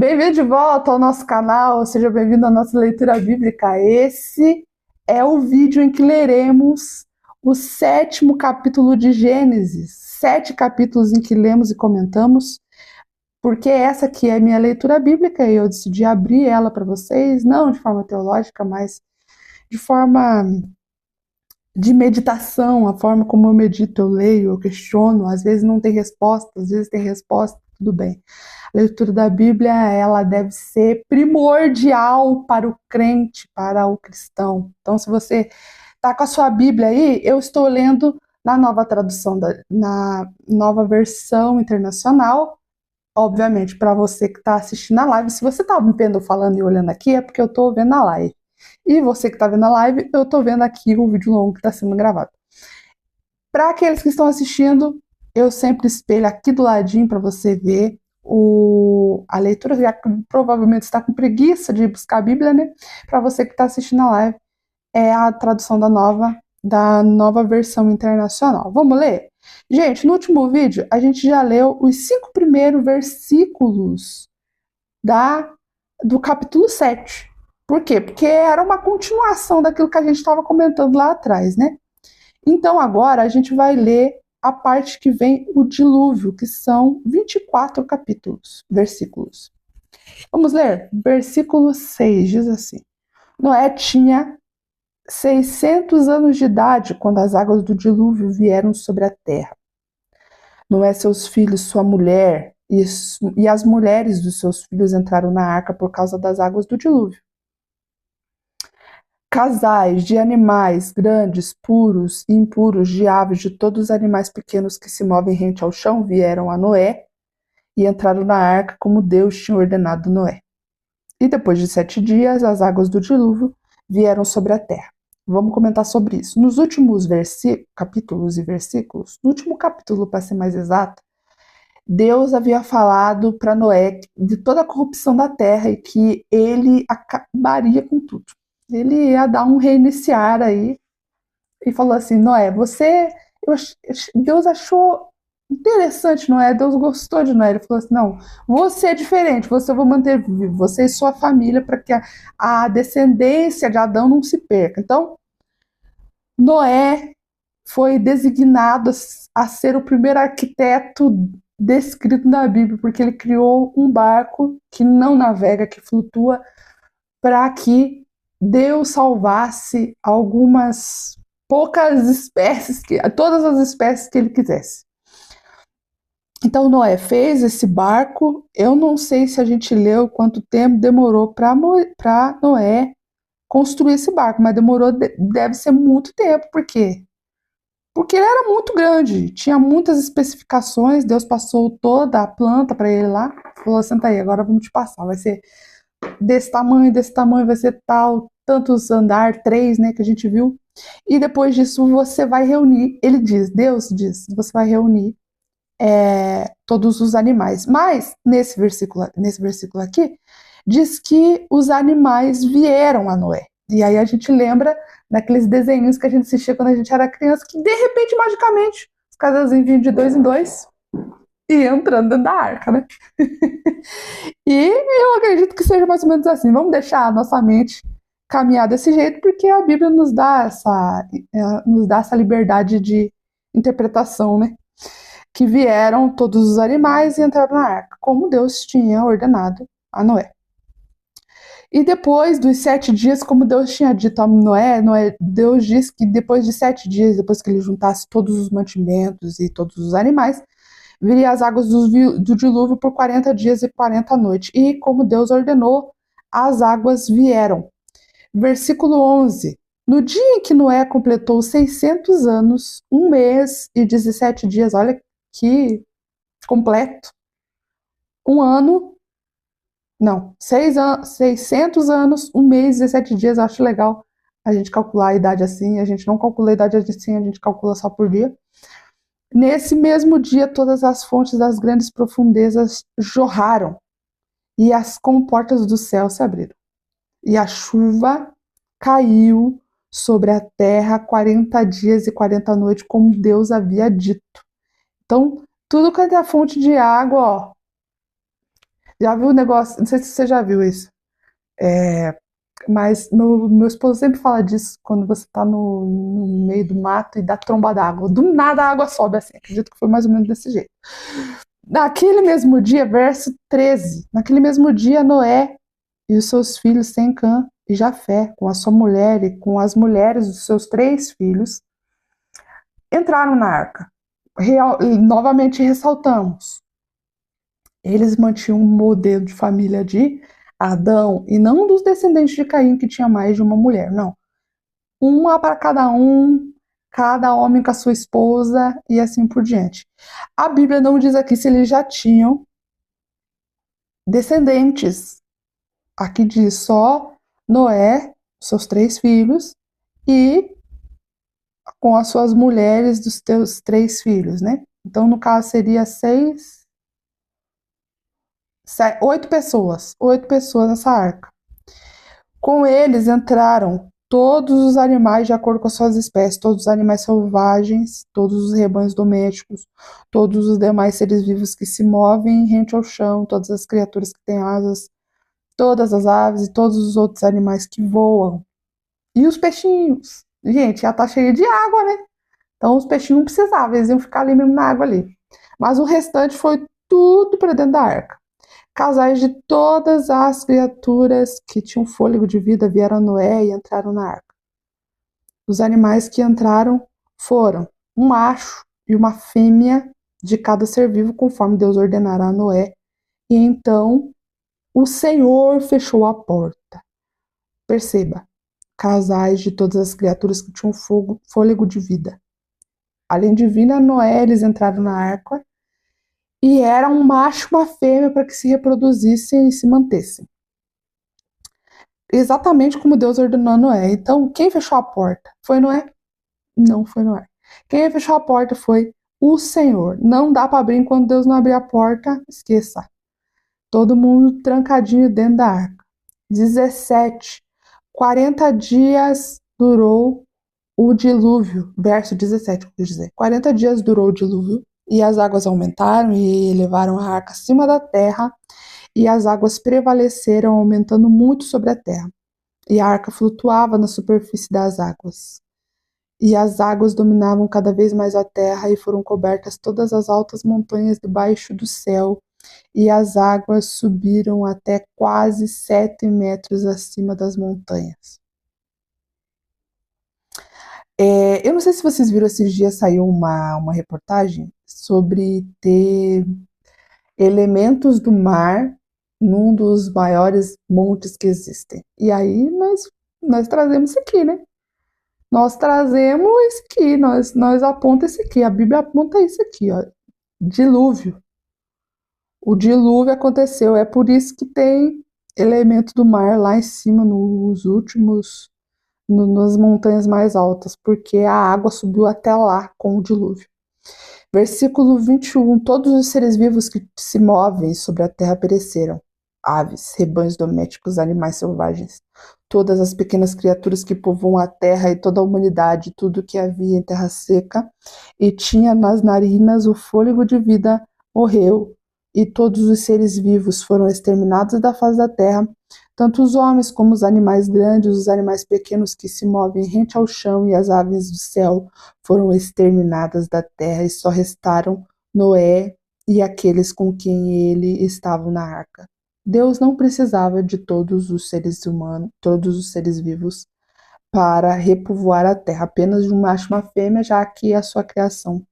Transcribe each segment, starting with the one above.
Bem-vindo de volta ao nosso canal, seja bem-vindo à nossa leitura bíblica. Esse é o vídeo em que leremos o 7º capítulo de Gênesis. 7 capítulos em que lemos e comentamos, porque essa aqui é a minha leitura bíblica e eu decidi abrir ela para vocês, não de forma teológica, mas de forma de meditação, a forma como eu medito, eu leio, eu questiono, às vezes não tem resposta, às vezes tem resposta, tudo bem. A leitura da Bíblia, ela deve ser primordial para o crente, para o cristão. Então, se você está com a sua Bíblia aí, eu estou lendo na nova tradução, na nova versão internacional. Obviamente, para você que está assistindo a live, se você está me vendo falando e olhando aqui, é porque eu estou vendo a live. E você que está vendo a live, eu estou vendo aqui o vídeo longo que está sendo gravado. Para aqueles que estão assistindo, eu sempre espelho aqui do ladinho para você ver a leitura, já que provavelmente está com preguiça de buscar a Bíblia, né? Para você que está assistindo a live, é a tradução da nova versão internacional. Vamos ler? Gente, no último vídeo, a gente já leu os 5 primeiros versículos do capítulo 7. Por quê? Porque era uma continuação daquilo que a gente estava comentando lá atrás, né? Então agora a gente vai ler a parte que vem o dilúvio, que são 24 versículos. Vamos ler? Versículo 6 diz assim: Noé tinha 600 anos de idade quando as águas do dilúvio vieram sobre a terra. Noé, seus filhos, sua mulher e as mulheres dos seus filhos entraram na arca por causa das águas do dilúvio. Casais de animais grandes, puros e impuros, de aves, de todos os animais pequenos que se movem rente ao chão, vieram a Noé e entraram na arca como Deus tinha ordenado Noé. E depois de 7 dias, as águas do dilúvio vieram sobre a terra. Vamos comentar sobre isso. Nos últimos capítulos e versículos, no último capítulo, para ser mais exato, Deus havia falado para Noé de toda a corrupção da terra e que ele acabaria com tudo. Ele ia dar um reiniciar aí e falou assim: Noé, Deus achou interessante Noé, Deus gostou de Noé. Ele falou assim: não, você é diferente, você eu vou manter vivo, você e sua família, para que a descendência de Adão não se perca. Então, Noé foi designado a ser o primeiro arquiteto descrito na Bíblia, porque ele criou um barco que não navega, que flutua, para que Deus salvasse algumas poucas espécies, todas as espécies que ele quisesse. Então Noé fez esse barco. Eu não sei se a gente leu quanto tempo demorou para Noé construir esse barco, mas deve ser muito tempo. Por quê? Porque ele era muito grande, tinha muitas especificações. Deus passou toda a planta para ele lá, falou: senta aí, agora vamos te passar, vai ser desse tamanho, vai ser tal, tantos andar, 3, né, que a gente viu. E depois disso você vai reunir, Deus diz, você vai reunir todos os animais. Mas nesse versículo aqui, diz que os animais vieram a Noé. E aí a gente lembra daqueles desenhos que a gente assistia quando a gente era criança, que de repente, magicamente, os casalzinhos vinham de 2 em 2 e entrando dentro da arca, né? E eu acredito que seja mais ou menos assim. Vamos deixar a nossa mente caminhar desse jeito, porque a Bíblia nos dá essa liberdade de interpretação, né? Que vieram todos os animais e entraram na arca, como Deus tinha ordenado a Noé. E depois dos 7 dias, como Deus tinha dito a Noé, Deus disse que depois de 7 dias, depois que ele juntasse todos os mantimentos e todos os animais, viria as águas do dilúvio por 40 dias e 40 noites. E como Deus ordenou, as águas vieram. Versículo 11. No dia em que Noé completou 600 anos, 1 mês e 17 dias, olha que completo, 1 ano, não, 600 anos, 1 mês e 17 dias, eu acho legal a gente calcular a idade assim. A gente não calcula a idade assim, a gente calcula só por dia. Nesse mesmo dia, todas as fontes das grandes profundezas jorraram, e as comportas do céu se abriram. E a chuva caiu sobre a terra 40 dias e 40 noites, como Deus havia dito. Então, tudo quanto é a fonte de água, ó, Já viu o negócio? Não sei se você já viu isso. É, mas meu esposo sempre fala disso quando você tá no meio do mato e dá tromba d'água. Do nada a água sobe assim. Acredito que foi mais ou menos desse jeito. Naquele mesmo dia, verso 13. Naquele mesmo dia, Noé e os seus filhos Sem, Cã e Jafé, com a sua mulher e com as mulheres dos seus 3 filhos, entraram na arca. Novamente ressaltamos, eles mantinham um modelo de família de Adão e não dos descendentes de Caim, que tinha mais de uma mulher, não. Uma para cada homem com a sua esposa e assim por diante. A Bíblia não diz aqui se eles já tinham descendentes. Aqui diz só Noé, seus 3 filhos, e com as suas mulheres dos teus 3 filhos, né? Então, no caso, seria 8 pessoas nessa arca. Com eles entraram todos os animais de acordo com as suas espécies, todos os animais selvagens, todos os rebanhos domésticos, todos os demais seres vivos que se movem rente ao chão, todas as criaturas que têm asas, todas as aves e todos os outros animais que voam. E os peixinhos. Gente, já tá cheio de água, né? Então os peixinhos não precisavam, eles iam ficar ali mesmo na água ali. Mas o restante foi tudo para dentro da arca. Casais de todas as criaturas que tinham fôlego de vida vieram a Noé e entraram na arca. Os animais que entraram foram um macho e uma fêmea de cada ser vivo, conforme Deus ordenara a Noé. E então o Senhor fechou a porta. Perceba, casais de todas as criaturas que tinham fôlego de vida. Além de vir a Noé, eles entraram na arca e era um macho e uma fêmea para que se reproduzissem e se mantessem. Exatamente como Deus ordenou a Noé. Então, quem fechou a porta? Foi Noé? Não foi Noé. Quem fechou a porta foi o Senhor. Não dá para abrir enquanto Deus não abrir a porta, esqueça. Todo mundo trancadinho dentro da arca. 17. 40 dias durou o dilúvio. Verso 17, quer dizer. 40 dias durou o dilúvio, e as águas aumentaram e levaram a arca acima da terra, e as águas prevaleceram, aumentando muito sobre a terra. E a arca flutuava na superfície das águas. E as águas dominavam cada vez mais a terra, e foram cobertas todas as altas montanhas debaixo do céu, e as águas subiram até quase 7 metros acima das montanhas. Eu não sei se vocês viram, esses dias saiu uma reportagem sobre ter elementos do mar num dos maiores montes que existem. E aí nós trazemos isso aqui, né? Nós trazemos isso aqui, nós aponta isso aqui, a Bíblia aponta isso aqui, ó, dilúvio. O dilúvio aconteceu, é por isso que tem elemento do mar lá em cima, nas montanhas mais altas, porque a água subiu até lá com o dilúvio. Versículo 21. Todos os seres vivos que se movem sobre a terra pereceram. Aves, rebanhos domésticos, animais selvagens, todas as pequenas criaturas que povoam a terra e toda a humanidade, tudo que havia em terra seca e tinha nas narinas o fôlego de vida, morreu, e todos os seres vivos foram exterminados da face da terra, tanto os homens como os animais grandes, os animais pequenos que se movem rente ao chão e as aves do céu foram exterminadas da terra, e só restaram Noé e aqueles com quem ele estava na arca. Deus não precisava de todos os seres humanos, todos os seres vivos, para repovoar a terra, apenas de um macho e uma fêmea, já que a sua criação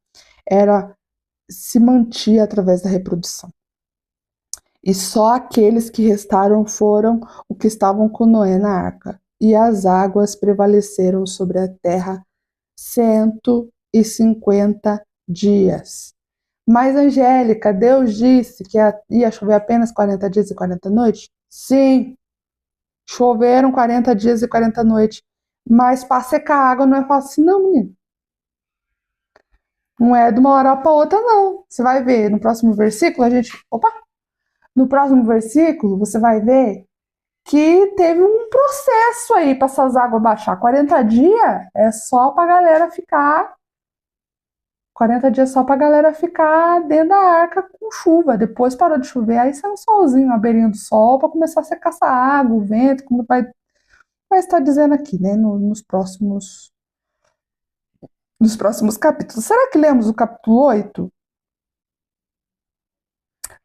se mantinha através da reprodução. E só aqueles que restaram foram os que estavam com Noé na arca. E as águas prevaleceram sobre a terra 150 dias. Mas, Angélica, Deus disse que ia chover apenas 40 dias e 40 noites? Sim, choveram 40 dias e 40 noites. Mas para secar a água não é fácil assim, não, menino. Não é de uma hora para outra, não. Você vai ver no próximo versículo, no próximo versículo, você vai ver que teve um processo aí para essas águas baixar. 40 dias é só para a galera ficar 40 dias só pra galera ficar dentro da arca com chuva. Depois parou de chover, aí saiu um solzinho, uma beirinha do sol pra começar a secar essa água, o vento, como vai estar dizendo aqui, né, nos próximos capítulos. Será que lemos o capítulo 8?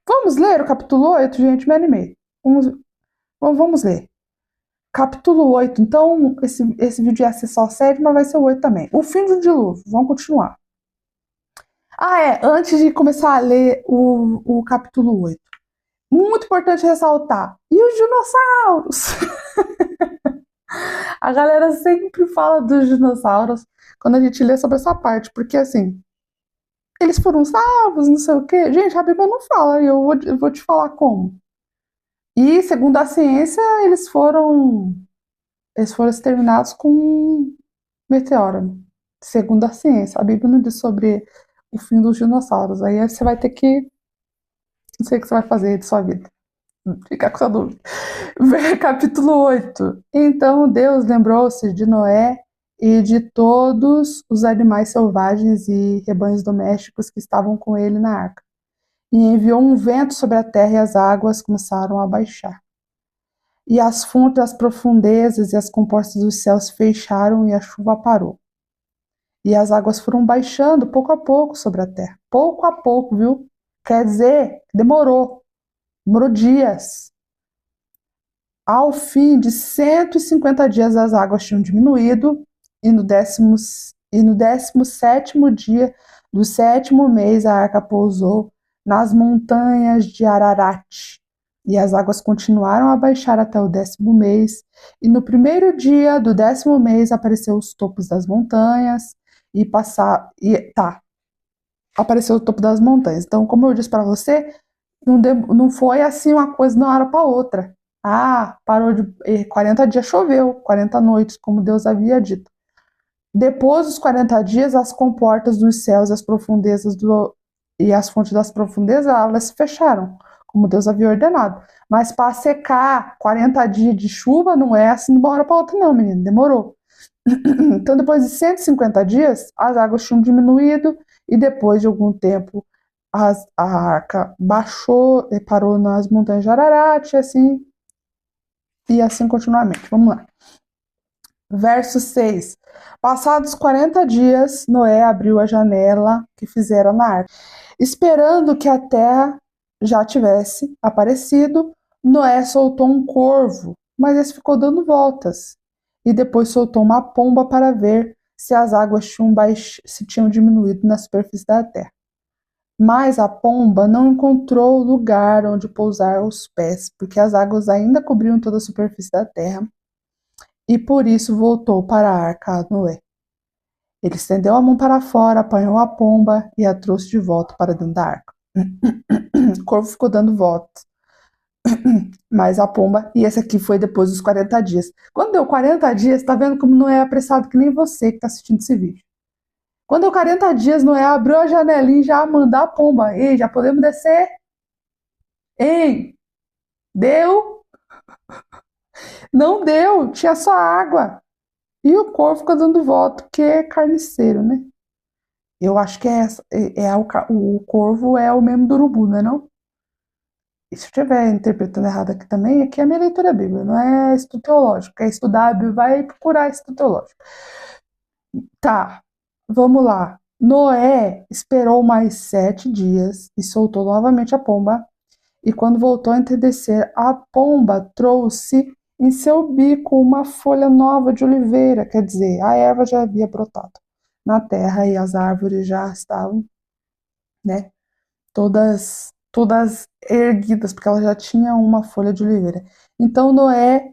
Vamos ler o capítulo 8, gente, me animei. Vamos ler. Capítulo 8. Então, esse vídeo ia ser só 7, mas vai ser o 8 também. O fim do dilúvio. Vamos continuar. Antes de começar a ler o capítulo 8. Muito importante ressaltar. E os dinossauros? A galera sempre fala dos dinossauros quando a gente lê sobre essa parte, porque assim, eles foram salvos, não sei o quê. Gente, a Bíblia não fala, e eu vou te falar como. E, segundo a ciência, eles foram exterminados com um meteoro. Segundo a ciência. A Bíblia não diz sobre o fim dos dinossauros. Aí você vai ter que. Não sei o que você vai fazer de sua vida. Ficar com essa dúvida. Capítulo 8. Então Deus lembrou-se de Noé e de todos os animais selvagens e rebanhos domésticos que estavam com ele na arca. E enviou um vento sobre a terra e as águas começaram a baixar. E as fontes das profundezas e as comportas dos céus fecharam e a chuva parou. E as águas foram baixando pouco a pouco sobre a terra. Pouco a pouco, viu? Quer dizer, demorou dias. Ao fim de 150 dias, as águas tinham diminuído, e no 17º dia do 7º mês, a arca pousou nas montanhas de Ararat. E as águas continuaram a baixar até o 10º mês, e no primeiro dia do 10º mês apareceu os topos das montanhas, apareceu o topo das montanhas. Então, como eu disse para você, não foi assim uma coisa de uma hora para outra. Parou de 40 dias choveu, 40 noites, como Deus havia dito. Depois dos 40 dias, as comportas dos céus, as profundezas e as fontes das profundezas, elas se fecharam, como Deus havia ordenado. Mas para secar 40 dias de chuva, não é assim de uma hora para outra, não, menino, demorou. Então, depois de 150 dias, as águas tinham diminuído e depois de algum tempo a arca baixou e parou nas montanhas de Ararat e assim continuamente. Vamos lá. Verso 6. Passados 40 dias, Noé abriu a janela que fizera na arca. Esperando que a terra já tivesse aparecido, Noé soltou um corvo, mas esse ficou dando voltas. E depois soltou uma pomba para ver se as águas tinham diminuído na superfície da terra. Mas a pomba não encontrou lugar onde pousar os pés, porque as águas ainda cobriam toda a superfície da terra, e por isso voltou para a arca a Noé. Ele estendeu a mão para fora, apanhou a pomba e a trouxe de volta para dentro da arca. O corvo ficou dando voltas, mas a pomba, e esse aqui foi depois dos 40 dias. Quando deu 40 dias, tá vendo como não é apressado que nem você que está assistindo esse vídeo. Quando deu 40 dias, Noé abriu a janelinha e já mandou a pomba. Ei, já podemos descer? Ei, deu? Não deu, tinha só água. E o corvo fica dando volta, porque é carniceiro, né? Eu acho que o corvo é o mesmo do urubu, não é não? E se eu estiver interpretando errado aqui também, aqui é a minha leitura bíblica, não é estudo teológico. Quer estudar a Bíblia, vai procurar estudo teológico. Tá, vamos lá. Noé esperou mais 7 dias e soltou novamente a pomba. E quando voltou a entardecer, a pomba trouxe em seu bico uma folha nova de oliveira, quer dizer, a erva já havia brotado na terra e as árvores já estavam, né, todas erguidas, porque ela já tinha uma folha de oliveira. Então Noé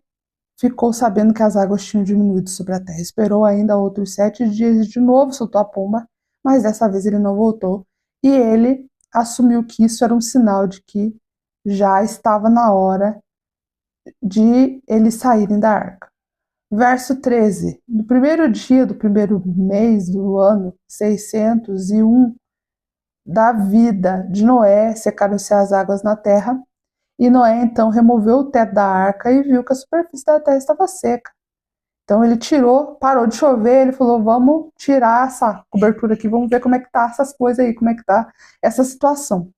ficou sabendo que as águas tinham diminuído sobre a terra. Esperou ainda outros 7 dias e de novo soltou a pomba, mas dessa vez ele não voltou. E ele assumiu que isso era um sinal de que já estava na hora de eles saírem da arca. Verso 13. No primeiro dia do primeiro mês do ano 601 da vida de Noé, secaram-se as águas na terra, e Noé então removeu o teto da arca e viu que a superfície da terra estava seca. Então ele tirou, parou de chover, ele falou, vamos tirar essa cobertura aqui, vamos ver como é que tá essas coisas aí, como é que tá essa situação.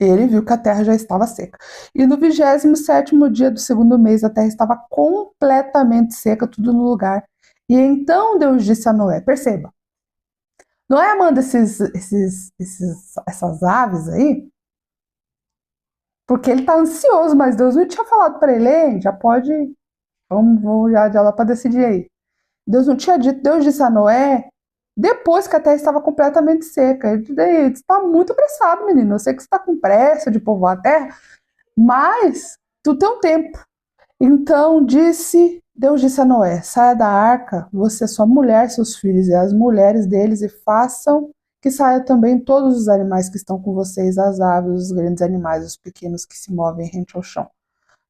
Ele viu que a terra já estava seca. E no 27º dia do segundo mês, a terra estava completamente seca, tudo no lugar. E então Deus disse a Noé, perceba, Noé manda essas aves aí, porque ele está ansioso, mas Deus não tinha falado para ele, ei, já pode, vamos já lá para decidir aí. Deus não tinha dito, Deus disse a Noé, depois que a terra estava completamente seca. Ele disse, está muito apressado, menino, eu sei que você está com pressa de povoar a terra, mas tu tem um tempo. Então Deus disse a Noé, saia da arca, você, sua mulher, seus filhos e as mulheres deles, e façam que saia também todos os animais que estão com vocês, as aves, os grandes animais, os pequenos que se movem rente ao chão.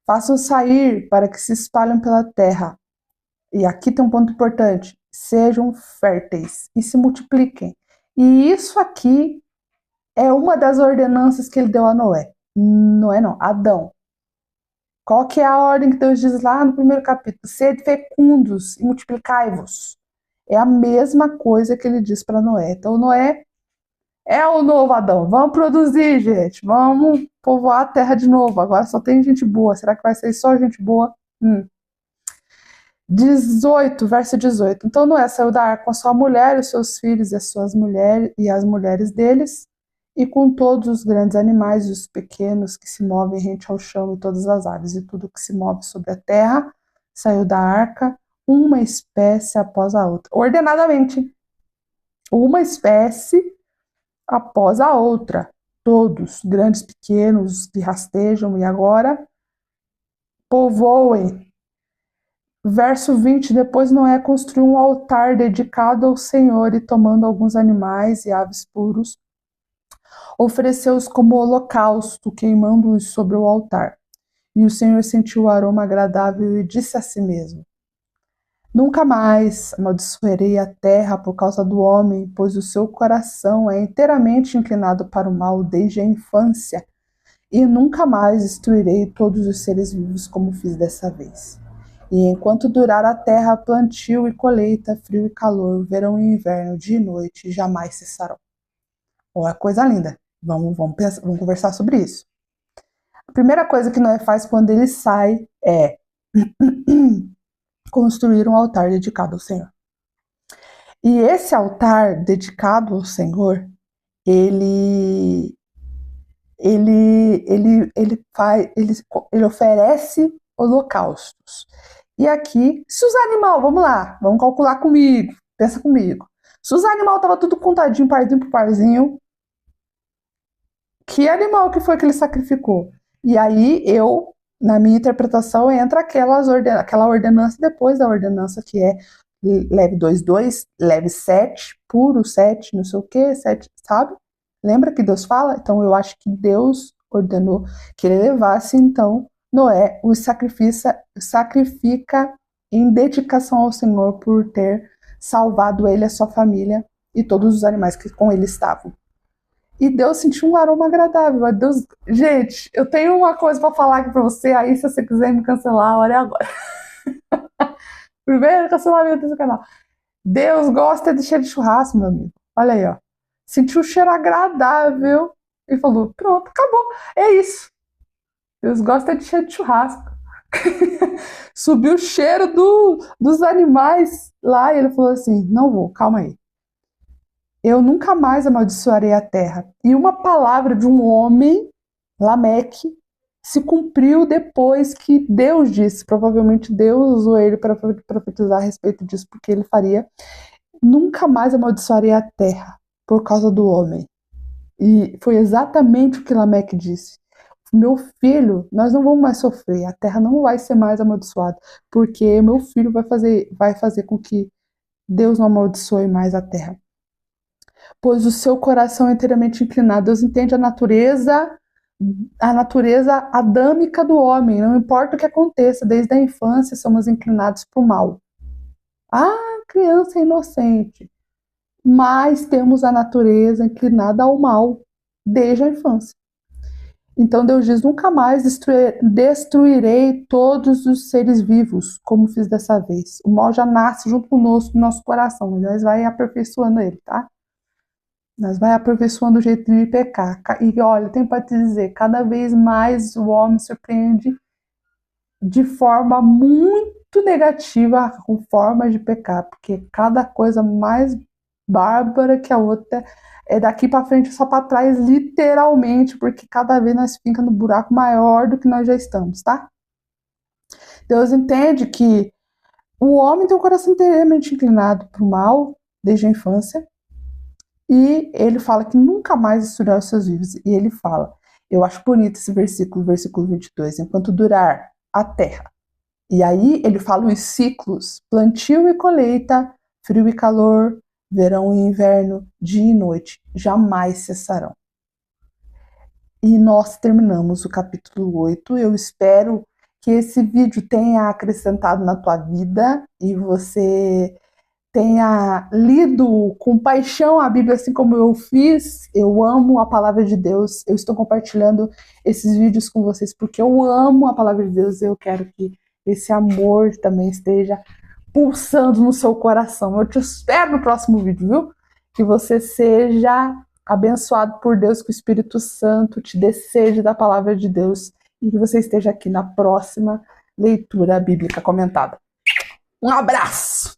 Façam sair para que se espalhem pela terra. E aqui tem um ponto importante, sejam férteis e se multipliquem. E isso aqui é uma das ordenanças que ele deu a Noé. Noé não, Adão. Qual que é a ordem que Deus diz lá no primeiro capítulo? Sede fecundos e multiplicai-vos. É a mesma coisa que ele diz para Noé. Então Noé é o novo Adão. Vamos produzir, gente. Vamos povoar a terra de novo. Agora só tem gente boa. Será que vai ser só gente boa? 18, verso 18. Então Noé saiu da arca com a sua mulher, os seus filhos e as suas mulheres e as mulheres deles, e com todos os grandes animais e os pequenos que se movem rente ao chão e todas as aves e tudo que se move sobre a terra, saiu da arca, uma espécie após a outra, ordenadamente, uma espécie após a outra, todos, grandes, pequenos, que rastejam, e agora povoem. Verso 20, depois Noé construiu um altar dedicado ao Senhor e, tomando alguns animais e aves puros, ofereceu-os como holocausto, queimando-os sobre o altar. E o Senhor sentiu o aroma agradável e disse a si mesmo, nunca mais amaldiçoarei a terra por causa do homem, pois o seu coração é inteiramente inclinado para o mal desde a infância, e nunca mais destruirei todos os seres vivos como fiz dessa vez. E enquanto durar a terra, plantio e colheita, frio e calor, verão e inverno, dia e noite, jamais cessarão. Olha, coisa linda. Vamos conversar sobre isso. A primeira coisa que Noé faz quando ele sai é construir um altar dedicado ao Senhor. E esse altar dedicado ao Senhor, ele oferece holocaustos. E aqui, se os animais, vamos lá, vamos calcular comigo, pensa comigo. Se os animais estavam tudo contadinho, parzinho por parzinho, que animal que foi que ele sacrificou? E aí na minha interpretação, entra aquela ordenança depois da ordenança que é leve 2, leve 7, puro 7, não sei o que, 7, sabe? Lembra que Deus fala? Então eu acho que Deus ordenou que ele levasse, então, Noé o sacrifica em dedicação ao Senhor por ter salvado ele, a sua família e todos os animais que com ele estavam. E Deus sentiu um aroma agradável. Deus... Gente, eu tenho uma coisa para falar aqui para você, aí se você quiser me cancelar, a hora é agora. Primeiro cancelamento desse canal. Deus gosta de cheiro de churrasco, meu amigo. Olha aí, ó. Sentiu um cheiro agradável e falou, pronto, acabou. É isso. Deus gosta de cheiro de churrasco. Subiu o cheiro dos animais lá e ele falou assim, não vou, calma aí. Eu nunca mais amaldiçoarei a terra. E uma palavra de um homem, Lameque, se cumpriu depois que Deus disse. Provavelmente Deus usou ele para profetizar a respeito disso, porque ele faria. Nunca mais amaldiçoarei a terra por causa do homem. E foi exatamente o que Lameque disse. Meu filho, nós não vamos mais sofrer, a terra não vai ser mais amaldiçoada, porque meu filho vai fazer com que Deus não amaldiçoe mais a terra. Pois o seu coração é inteiramente inclinado. Deus entende a natureza adâmica do homem. Não importa o que aconteça, desde a infância somos inclinados para o mal. Ah, criança inocente. Mas temos a natureza inclinada ao mal desde a infância. Então Deus diz: nunca mais destruirei todos os seres vivos, como fiz dessa vez. O mal já nasce junto conosco, no nosso coração, mas nós vai aperfeiçoando ele, tá? Nós vai aperfeiçoando o jeito de pecar. E olha, tem para te dizer, cada vez mais o homem surpreende de forma muito negativa com formas de pecar, porque cada coisa mais bárbara que a outra é daqui para frente só para trás, literalmente, porque cada vez nós fica no buraco maior do que nós já estamos, tá? Deus entende que o homem tem um coração inteiramente inclinado para o mal desde a infância, e ele fala que nunca mais destruirá os seus vivos. E ele fala, eu acho bonito esse versículo 22, enquanto durar a terra. E aí ele fala os ciclos, plantio e colheita, frio e calor, verão e inverno, dia e noite, jamais cessarão. E nós terminamos o capítulo 8. Eu espero que esse vídeo tenha acrescentado na tua vida e você tenha lido com paixão a Bíblia, assim como eu fiz. Eu amo a palavra de Deus. Eu estou compartilhando esses vídeos com vocês porque eu amo a palavra de Deus e eu quero que esse amor também esteja pulsando no seu coração. Eu te espero no próximo vídeo, viu? Que você seja abençoado por Deus, que o Espírito Santo te dê sede da palavra de Deus e que você esteja aqui na próxima leitura bíblica comentada. Um abraço!